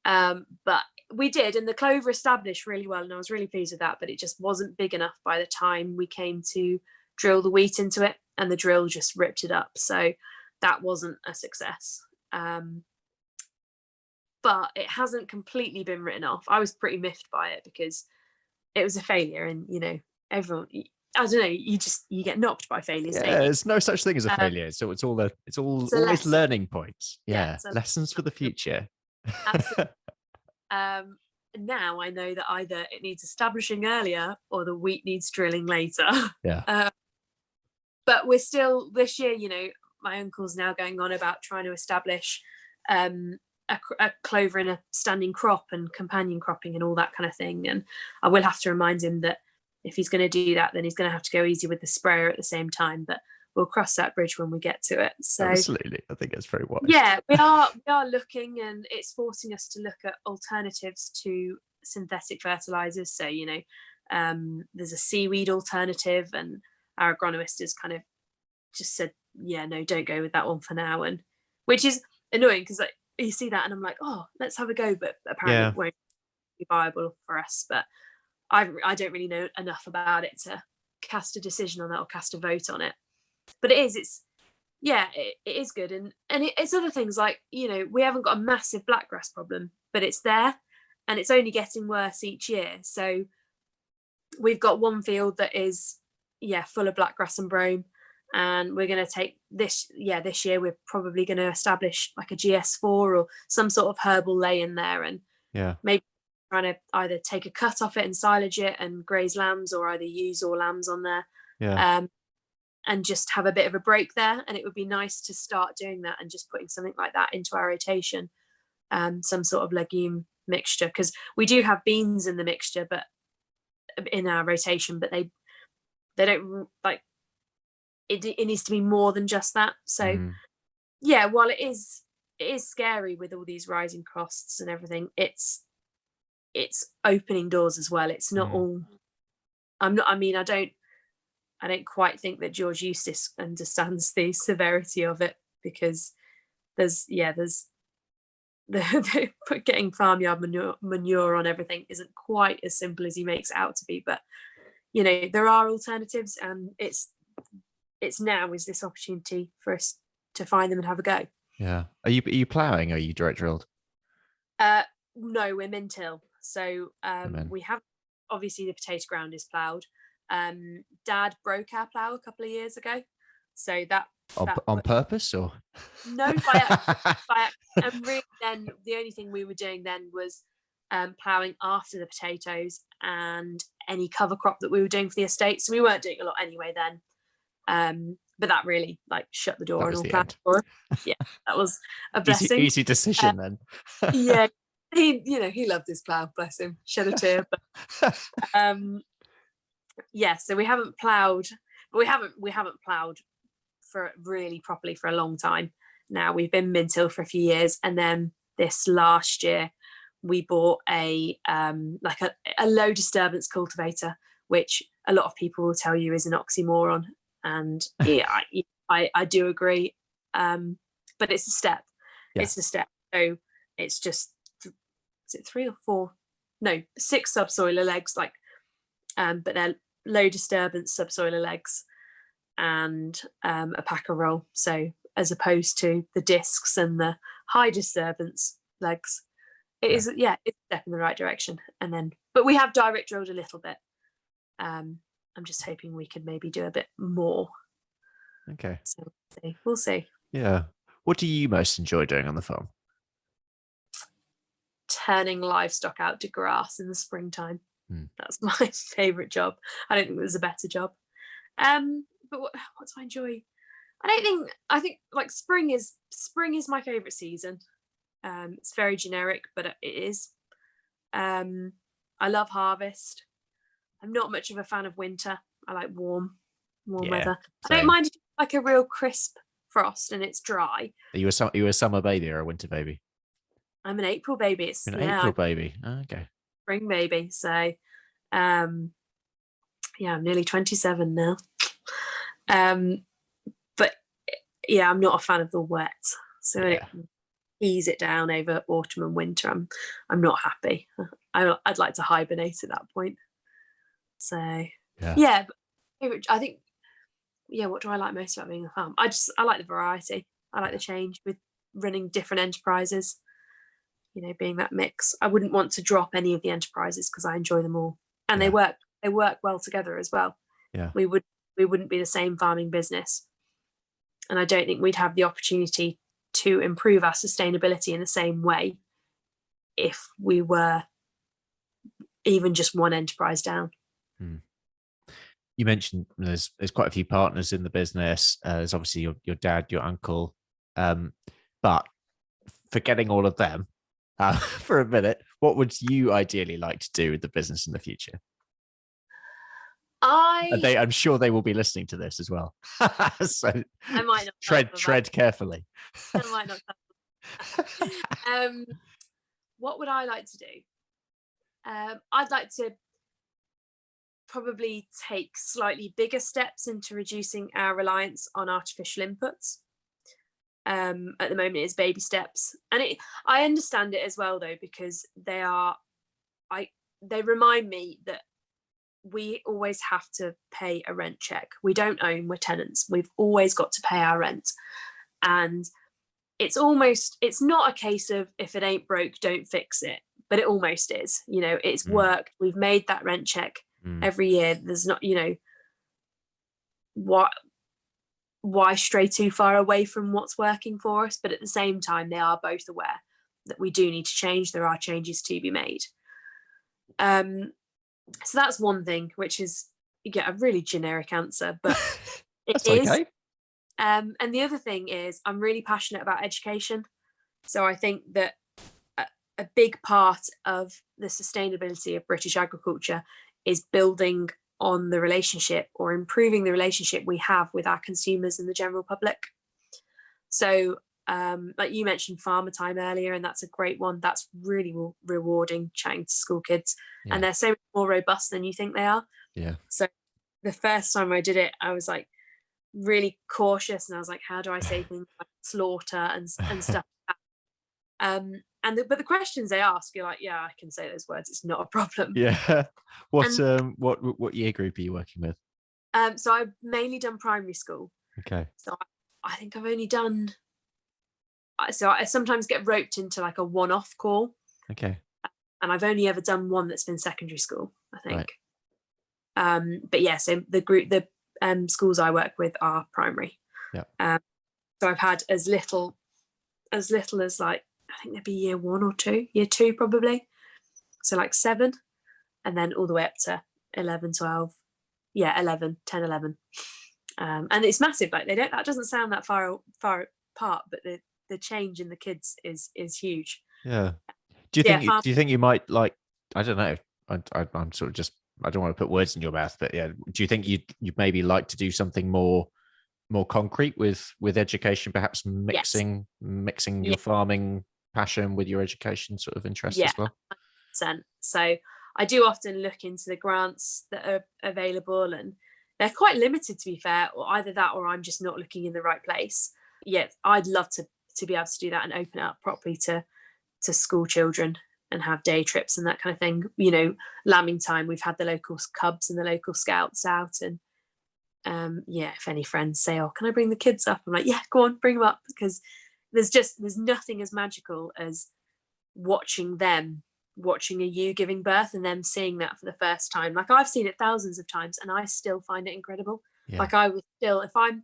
[SPEAKER 2] But we did, and the clover established really well, and I was really pleased with that, but it just wasn't big enough by the time we came to drill the wheat into it, and the drill just ripped it up. So that wasn't a success. But it hasn't completely been written off. I was pretty miffed by it because it was a failure, and everyone, I don't know, you get knocked by failures.
[SPEAKER 1] Yeah, there's no such thing as a failure. So it's always
[SPEAKER 2] lesson.
[SPEAKER 1] Learning points. Yeah, lessons for the future.
[SPEAKER 2] Absolutely. Now I know that either it needs establishing earlier or the wheat needs drilling later.
[SPEAKER 1] Yeah.
[SPEAKER 2] But we're still this year. My uncle's now going on about trying to establish a clover in a standing crop and companion cropping and all that kind of thing. And I will have to remind him that if he's going to do that, then he's going to have to go easy with the sprayer at the same time. But we'll cross that bridge when we get to it. So
[SPEAKER 1] absolutely, I think that's very wise.
[SPEAKER 2] Yeah, we are looking, and it's forcing us to look at alternatives to synthetic fertilizers. So there's a seaweed alternative, and our agronomist has kind of just said, yeah, no, don't go with that one for now, and which is annoying because you see that and I'm like, oh, let's have a go, but apparently it won't be viable for us. But I don't really know enough about it to cast a decision on that or cast a vote on it. But it is good, and it's other things like we haven't got a massive blackgrass problem, but it's there, and it's only getting worse each year. So we've got one field that is full of blackgrass and brome, and we're going to take this year we're probably going to establish like a GS4 or some sort of herbal lay in there, and maybe trying to either take a cut off it and silage it and graze lambs, or either use all lambs on there. And just have a bit of a break there. And it would be nice to start doing that and just putting something like that into our rotation, some sort of legume mixture, because we do have beans in the mixture, but in our rotation, but they don't like it. It needs to be more than just that. So while it is scary with all these rising costs and everything, it's opening doors as well. It's not all. I don't quite think that George Eustace understands the severity of it, because there's getting farmyard manure on everything isn't quite as simple as he makes it out to be. But there are alternatives, and it's now is this opportunity for us to find them and have a go.
[SPEAKER 1] Yeah. Are you ploughing? Or are you direct drilled?
[SPEAKER 2] No, we're min-till. So we have, obviously the potato ground is ploughed. Dad broke our plough a couple of years ago, so that
[SPEAKER 1] on purpose, or
[SPEAKER 2] no, by and really then the only thing we were doing then was ploughing after the potatoes and any cover crop that we were doing for the estate, so we weren't doing a lot anyway then, but that really shut the door and all that. That was a blessing.
[SPEAKER 1] Easy decision then.
[SPEAKER 2] He loved his plough, bless him, shed a tear. But so we haven't ploughed, but we haven't ploughed for really properly for a long time now. We've been min-till for a few years, and then this last year, we bought a low disturbance cultivator, which a lot of people will tell you is an oxymoron. And yeah, I do agree. But it's a step. Yeah. It's a step. So it's just, is it 3 or 4? No, 6 subsoiler legs, but they're low disturbance subsoiler legs and a packer roll. So as opposed to the discs and the high disturbance legs, it's a step in the right direction. And then, but we have direct drilled a little bit. I'm just hoping we could maybe do a bit more.
[SPEAKER 1] Okay.
[SPEAKER 2] So we'll see.
[SPEAKER 1] Yeah. What do you most enjoy doing on the farm?
[SPEAKER 2] Turning livestock out to grass in the springtime. That's my favourite job. I don't think there's a better job. But what do I enjoy? I think like spring is my favourite season. It's very generic, but it is. I love harvest. I'm not much of a fan of winter. I like warm weather. Same. I don't mind like a real crisp frost and it's dry.
[SPEAKER 1] Are you a summer baby or a winter baby?
[SPEAKER 2] I'm an April baby. It's
[SPEAKER 1] April baby. Oh, okay.
[SPEAKER 2] Spring baby. So I'm nearly 27 now. But yeah, I'm not a fan of the wet. So ease it down over autumn and winter. I'm not happy. I'd like to hibernate at that point. So but I think what do I like most about being a farm? I like the variety. I like the change with running different enterprises, being that mix. I wouldn't want to drop any of the enterprises because I enjoy them all, and they work well together as well. We wouldn't be the same farming business, and I don't think we'd have the opportunity to improve our sustainability in the same way if we were even just one enterprise down.
[SPEAKER 1] You mentioned there's quite a few partners in the business. There's obviously your dad, your uncle, but forgetting all of them for a minute, what would you ideally like to do with the business in the future? I'm sure they will be listening to this as well. So
[SPEAKER 2] I might not
[SPEAKER 1] tread carefully.
[SPEAKER 2] I might not. What would I like to do? I'd like to probably take slightly bigger steps into reducing our reliance on artificial inputs. At the moment it's baby steps, and I understand it as well though, because they remind me that we always have to pay a rent check. We don't own, we're tenants. We've always got to pay our rent, and it's not a case of if it ain't broke don't fix it, but it almost is. It's worked. We've made that rent check every year. There's not, why stray too far away from what's working for us? But at the same time, they are both aware that we do need to change. There are changes to be made. So that's one thing, which is a really generic answer, but it is. Okay. And the other thing is I'm really passionate about education. So I think that a big part of the sustainability of British agriculture is building on the relationship or improving the relationship we have with our consumers and the general public. So like you mentioned FarmerTime earlier, and that's a great one. That's really rewarding, chatting to school kids, and they're so much more robust than you think they are. So the first time I did it, I was like really cautious, and I was like, how do I say things like slaughter and stuff like that? But the questions they ask, you're like, yeah, I can say those words. It's not a problem.
[SPEAKER 1] Yeah. What year group are you working with?
[SPEAKER 2] So I've mainly done primary school.
[SPEAKER 1] Okay.
[SPEAKER 2] So I think I've only done. So I sometimes get roped into like a one-off call.
[SPEAKER 1] Okay.
[SPEAKER 2] And I've only ever done one that's been secondary school, I think. Right. But yeah, so the schools I work with are primary.
[SPEAKER 1] Yeah.
[SPEAKER 2] So I've had as little as like, I think there'd be year 1 or 2, year 2 probably. So like 7, and then all the way up to 11, 12. Yeah, 11, 10, 11. And it's massive. Like that doesn't sound that far apart, but the change in the kids is huge.
[SPEAKER 1] Yeah. Do you think you might like, I don't know, I'm sort of just, I don't want to put words in your mouth, but yeah, do you think you'd maybe like to do something more concrete with education, perhaps mixing your farming passion with your education sort of interest
[SPEAKER 2] Yeah,
[SPEAKER 1] as well?
[SPEAKER 2] 100%. So I do often look into the grants that are available, and they're quite limited, to be fair, or either that or I'm just not looking in the right place. Yeah, I'd love to be able to do that and open it up properly to school children and have day trips and that kind of thing. You know, lambing time, we've had the local cubs and the local scouts out, and if any friends say, oh, can I bring the kids up, I'm like, yeah, go on, bring them up, because there's nothing as magical as watching a ewe giving birth and them seeing that for the first time. Like, I've seen it thousands of times and I still find it incredible. Like, I would still, if I'm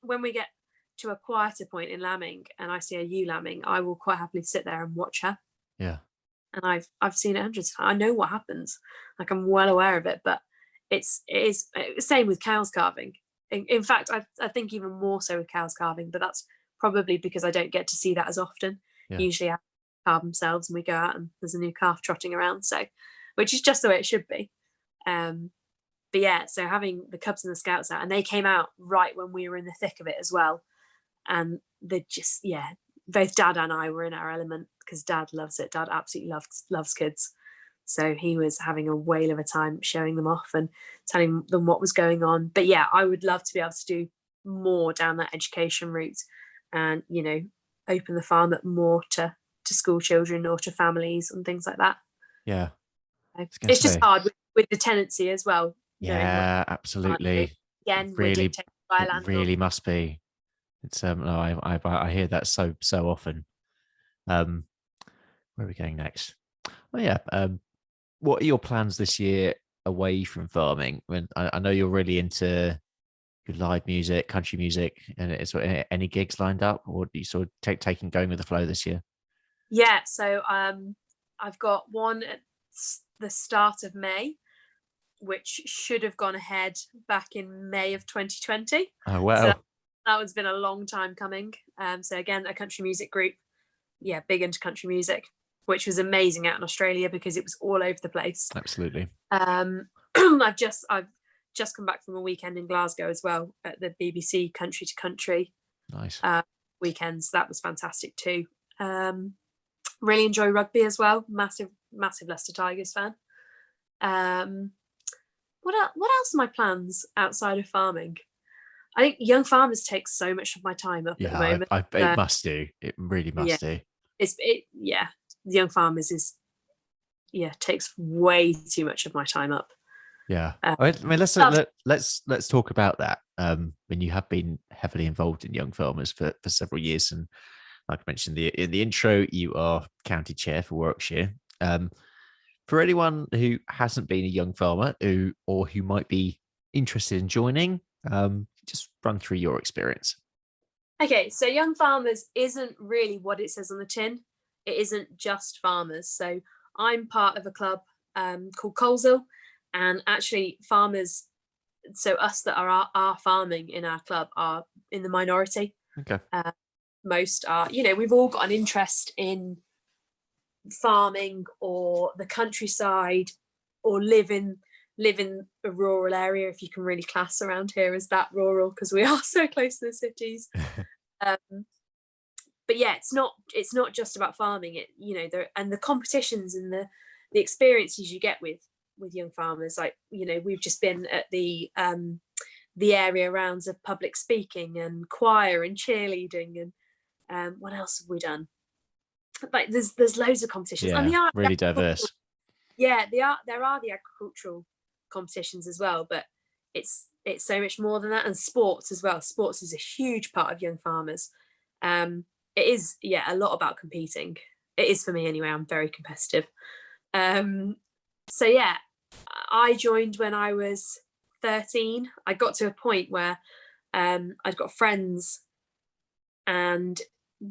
[SPEAKER 2] when we get to a quieter point in lambing and I see a ewe lambing, I will quite happily sit there and watch her.
[SPEAKER 1] Yeah.
[SPEAKER 2] And I've seen it hundreds of times. I know what happens. Like, I'm well aware of it, but it is same with cows calving. In fact, I think even more so with cows calving, but that's probably because I don't get to see that as often. Usually I calve themselves and we go out and there's a new calf trotting around, so, which is just the way it should be. But yeah, so having the cubs and the scouts out, and they came out right when we were in the thick of it as well, and they just, both Dad and I were in our element, because Dad loves it. Dad absolutely loves kids, so he was having a whale of a time showing them off and telling them what was going on. But yeah, I would love to be able to do more down that education route, and, you know, open the farm up more to school children or to families and things like that.
[SPEAKER 1] Yeah,
[SPEAKER 2] it's just hard with the tenancy as well.
[SPEAKER 1] Yeah, absolutely.
[SPEAKER 2] Again,
[SPEAKER 1] really, it really must be. It's no, I hear that so often. Where are we going next? Oh yeah. What are your plans this year away from farming? I know you're really into your live music, country music, and it's any gigs lined up, or do you sort of taking going with the flow this year?
[SPEAKER 2] Yeah, so I've got one at the start of May, which should have gone ahead back in May of 2020.
[SPEAKER 1] Oh wow.
[SPEAKER 2] So that one's been a long time coming. So again, a country music group, big into country music, which was amazing out in Australia because it was all over the place.
[SPEAKER 1] Absolutely.
[SPEAKER 2] I've just come back from a weekend in Glasgow as well at the BBC Country to Country.
[SPEAKER 1] Nice.
[SPEAKER 2] Weekends. That was fantastic too. Really enjoy rugby as well. Massive Leicester Tigers fan. What else are my plans outside of farming? I think Young Farmers takes so much of my time up at the moment.
[SPEAKER 1] It must do. It really must do.
[SPEAKER 2] Young Farmers takes way too much of my time up.
[SPEAKER 1] Yeah. I mean, let's talk about that. When you have been heavily involved in Young Farmers for several years, and like I mentioned in the intro, you are county chair for Warwickshire. For anyone who hasn't been a young farmer who might be interested in joining, just run through your experience.
[SPEAKER 2] Okay, so Young Farmers isn't really what it says on the tin. It isn't just farmers. So I'm part of a club called Coleshill, and actually farmers, so us that are farming in our club are in the minority.
[SPEAKER 1] Okay.
[SPEAKER 2] Most are, we've all got an interest in farming or the countryside, or live in a rural area, if you can really class around here as that rural, because we are so close to the cities. But yeah, it's not just about farming. And the competitions and the experiences you get with Young Farmers, like, we've just been at the area rounds of public speaking and choir and cheerleading, and what else have we done? Like, there's loads of competitions.
[SPEAKER 1] Yeah, and really diverse.
[SPEAKER 2] Yeah, there are the agricultural competitions as well, but it's so much more than that. And sports as well. Sports is a huge part of Young Farmers. It is a lot about competing. It is for me anyway. I'm very competitive. So yeah, I joined when I was 13. I got to a point where I'd got friends, and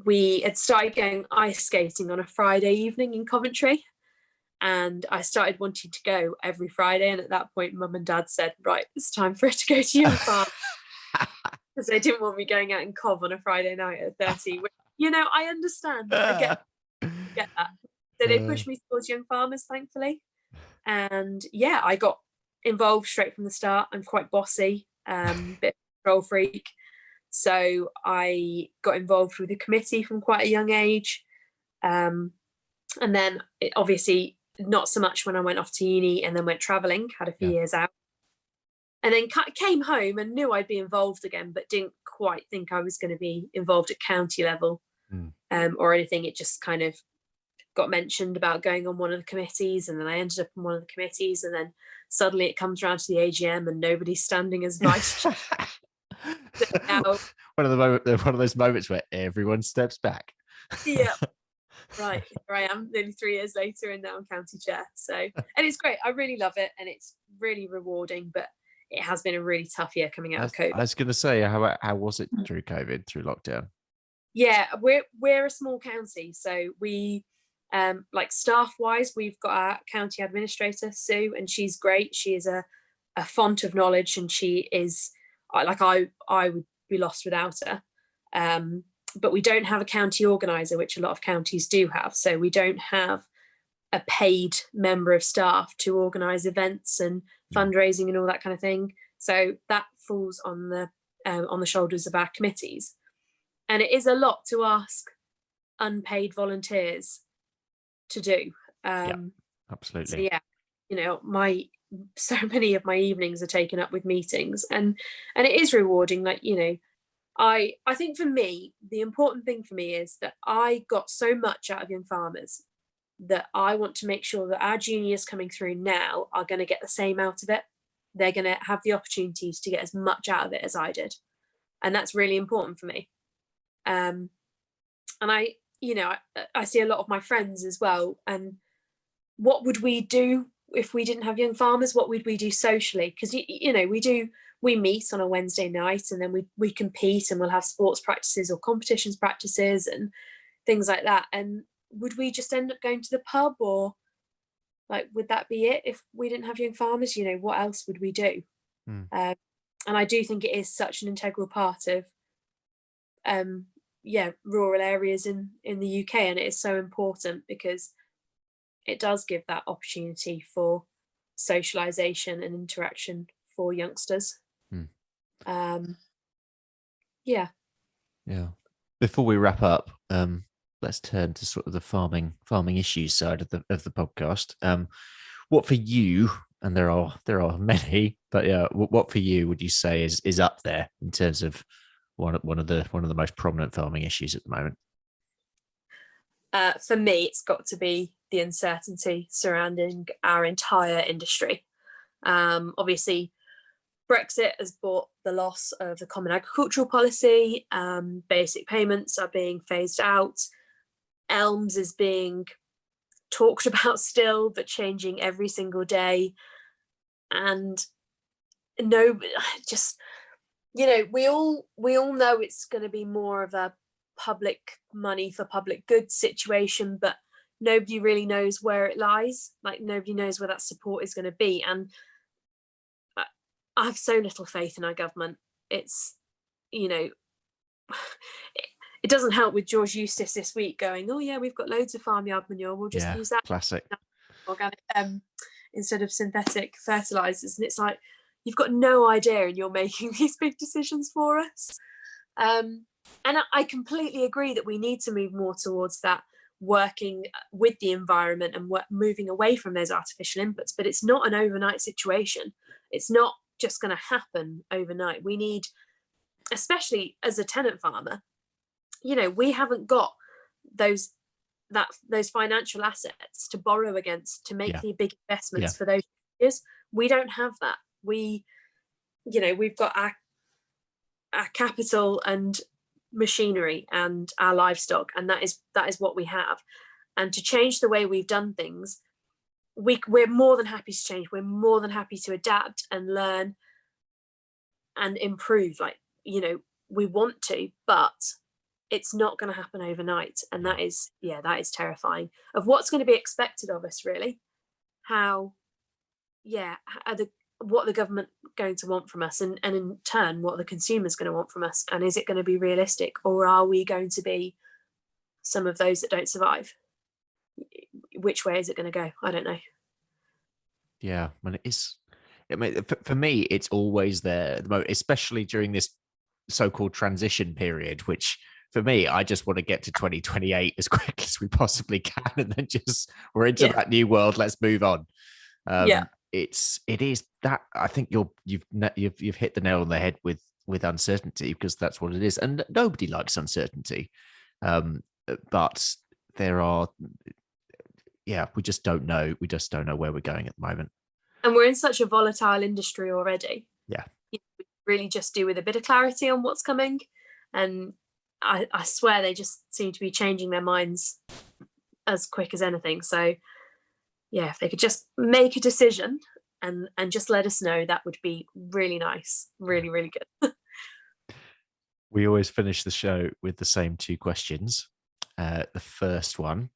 [SPEAKER 2] we had started going ice skating on a Friday evening in Coventry, and I started wanting to go every Friday. And at that point, Mum and Dad said, right, it's time for her to go to Young Farm, because they didn't want me going out in Cov on a Friday night at 30, which, I understand. I get that. So they pushed me towards Young Farmers, thankfully. And yeah, I got involved straight from the start. I'm quite bossy, bit of a control freak. So I got involved with the committee from quite a young age. And then obviously not so much when I went off to uni and then went traveling, had a few years out. And then came home and knew I'd be involved again, but didn't quite think I was going to be involved at county level or anything. It just kind of got mentioned about going on one of the committees, and then I ended up on one of the committees, and then suddenly it comes around to the AGM and nobody's standing as vice chair. So now,
[SPEAKER 1] one of those moments where everyone steps back.
[SPEAKER 2] Yeah. Right, here I am nearly 3 years later, and now I'm county chair. So, and it's great. I really love it, and it's really rewarding, but it has been a really tough year coming out of COVID.
[SPEAKER 1] I was going to say, how was it through COVID, through lockdown?
[SPEAKER 2] Yeah, we're a small county, so we like staff wise, we've got our county administrator Sue, and she's great. She is a font of knowledge, and she is like I would be lost without her. But we don't have a county organizer, which a lot of counties do have. So we don't have a paid member of staff to organize events and fundraising and all that kind of thing. So that falls on the shoulders of our committees. And it is a lot to ask unpaid volunteers to do.
[SPEAKER 1] Absolutely.
[SPEAKER 2] So yeah, so many of my evenings are taken up with meetings, and it is rewarding. Like, I think for me, the important thing for me is that I got so much out of Young Farmers that I want to make sure that our juniors coming through now are going to get the same out of it. They're going to have the opportunities to get as much out of it as I did. And that's really important for me. And I see a lot of my friends as well. And what would we do if we didn't have Young Farmers? What would we do socially? Because, we meet on a Wednesday night, and then we compete, and we'll have sports practices or competitions practices and things like that. And would we just end up going to the pub, or like, would that be it if we didn't have Young Farmers? What else would we do? And I do think it is such an integral part of rural areas in the UK, and it is so important because it does give that opportunity for socialization and interaction for youngsters.
[SPEAKER 1] Before we wrap up, let's turn to sort of the farming issues side of the podcast. What for you, and there are many, but what for you would you say is up there in terms of one of the most prominent farming issues at the moment?
[SPEAKER 2] For me, it's got to be the uncertainty surrounding our entire industry. Obviously, Brexit has brought the loss of the Common Agricultural Policy. Basic payments are being phased out. ELMS is being talked about still, but changing every single day. And we all know it's going to be more of a public money for public goods situation, but nobody really knows where it lies. Like, nobody knows where that support is going to be. And I have so little faith in our government. It's, it doesn't help with George Eustace this week going, oh yeah, we've got loads of farmyard manure, we'll just use that.
[SPEAKER 1] Classic.
[SPEAKER 2] Organic instead of synthetic fertilizers. And it's like, you've got no idea, and you're making these big decisions for us. And I completely agree that we need to move more towards that, working with the environment and moving away from those artificial inputs. But it's not an overnight situation. It's not just going to happen overnight. We need, especially as a tenant farmer, we haven't got those financial assets to borrow against to make the big investments for those years. We don't have that. We've got our capital and machinery and our livestock, and that is what we have. And to change the way we've done things, we're more than happy to change. We're more than happy to adapt and learn and improve. We want to, but it's not going to happen overnight. And that is terrifying of what's going to be expected of us, really. What the government going to want from us, and in turn what the consumer's going to want from us, and is it going to be realistic, or are we going to be some of those that don't survive? Which way is it going to go? I don't know.
[SPEAKER 1] Yeah, for me, it's always there at the moment, especially during this so-called transition period, which for me, I just want to get to 2028 as quick as we possibly can, and then we're into that new world. Let's move on. It is that I think you've hit the nail on the head with uncertainty, because that's what it is, and nobody likes uncertainty. But there are, we just don't know. We just don't know where we're going at the moment.
[SPEAKER 2] And we're in such a volatile industry already.
[SPEAKER 1] Yeah.
[SPEAKER 2] We really just do with a bit of clarity on what's coming. And I swear they just seem to be changing their minds as quick as anything. So, yeah, if they could just make a decision and just let us know, that would be really nice. Really, really good.
[SPEAKER 1] We always finish the show with the same two questions. The first one,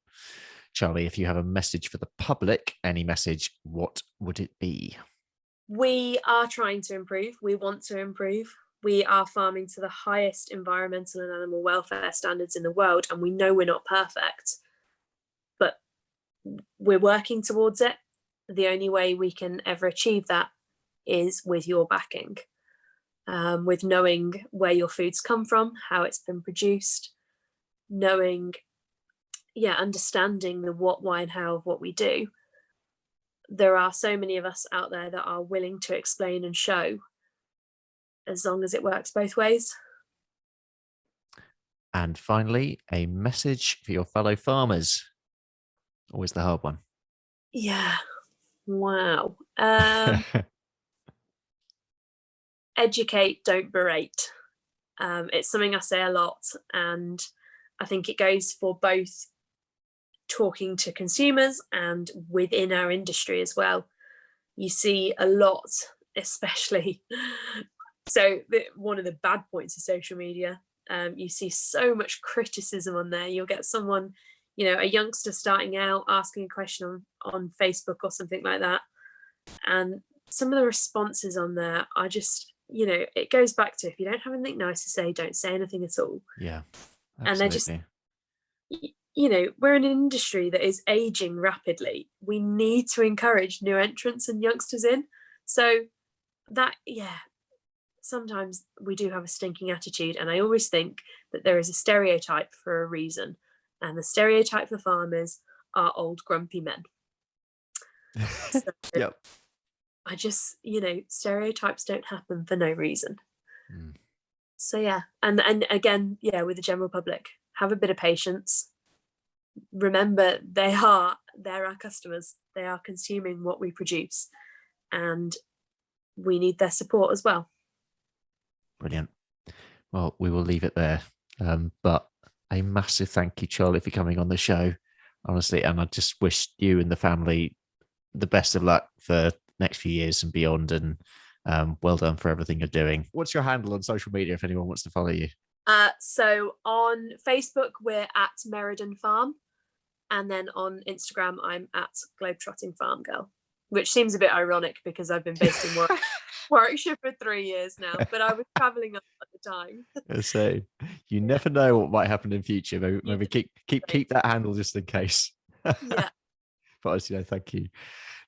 [SPEAKER 1] Charlie, if you have a message for the public, any message, what would it be?
[SPEAKER 2] We are trying to improve. We want to improve. We are farming to the highest environmental and animal welfare standards in the world, and we know we're not perfect, but we're working towards it. The only way we can ever achieve that is with your backing, with knowing where your food's come from, how it's been produced, understanding the what, why, and how of what we do. There are so many of us out there that are willing to explain and show, as long as it works both ways.
[SPEAKER 1] And finally, a message for your fellow farmers. Always the hard one.
[SPEAKER 2] Yeah. Wow. Educate, don't berate. It's something I say a lot, and I think it goes for both talking to consumers and within our industry as well. You see a lot, especially one of the bad points of social media, you see so much criticism on there. You'll get someone, a youngster starting out asking a question on Facebook or something like that, and some of the responses on there are just, it goes back to, if you don't have anything nice to say, don't say anything at all.
[SPEAKER 1] Yeah, absolutely.
[SPEAKER 2] And they're just, we're in an industry that is aging rapidly. We need to encourage new entrants and youngsters in. So that, sometimes we do have a stinking attitude, and I always think that there is a stereotype for a reason, and the stereotype for farmers are old grumpy men. So,
[SPEAKER 1] yep.
[SPEAKER 2] I just, stereotypes don't happen for no reason. So and again, with the general public, have a bit of patience. Remember, they're our customers. They are consuming what we produce, and we need their support as well.
[SPEAKER 1] Brilliant. Well, we will leave it there. But a massive thank you, Charlie, for coming on the show, honestly. And I just wish you and the family the best of luck for next few years and beyond. And well done for everything you're doing. What's your handle on social media if anyone wants to follow you?
[SPEAKER 2] So on Facebook, we're at Meriden Farm. And then on Instagram, I'm at Globetrotting Farm Girl, which seems a bit ironic because I've been based in Warwickshire for 3 years now, but I was travelling up at the time.
[SPEAKER 1] So you never know what might happen in future. Maybe keep that handle just in case.
[SPEAKER 2] Yeah.
[SPEAKER 1] But honestly, thank you.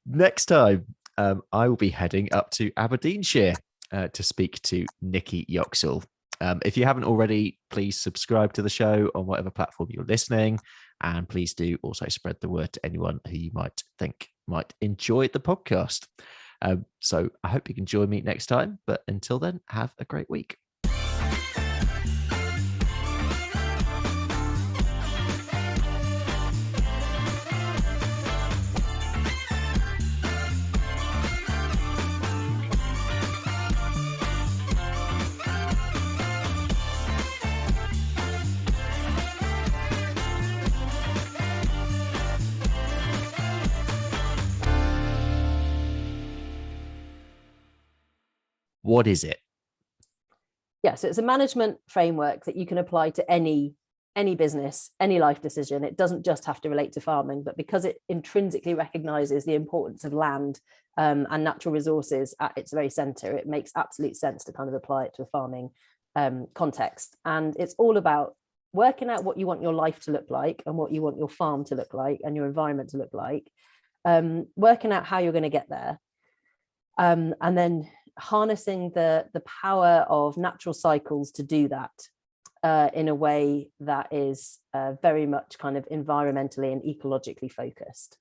[SPEAKER 1] Next time, I will be heading up to Aberdeenshire to speak to Nikki Yoxall. If you haven't already, please subscribe to the show on whatever platform you're listening. And please do also spread the word to anyone who you might think might enjoy the podcast. So I hope you can join me next time. But until then, have a great week. What is it?
[SPEAKER 3] Yeah, so it's a management framework that you can apply to any business, any life decision. It doesn't just have to relate to farming, but because it intrinsically recognises the importance of land and natural resources at its very centre, it makes absolute sense to kind of apply it to a farming context. And it's all about working out what you want your life to look like and what you want your farm to look like and your environment to look like, working out how you're going to get there, and then harnessing the power of natural cycles to do that. in a way that is very much kind of environmentally and ecologically focused.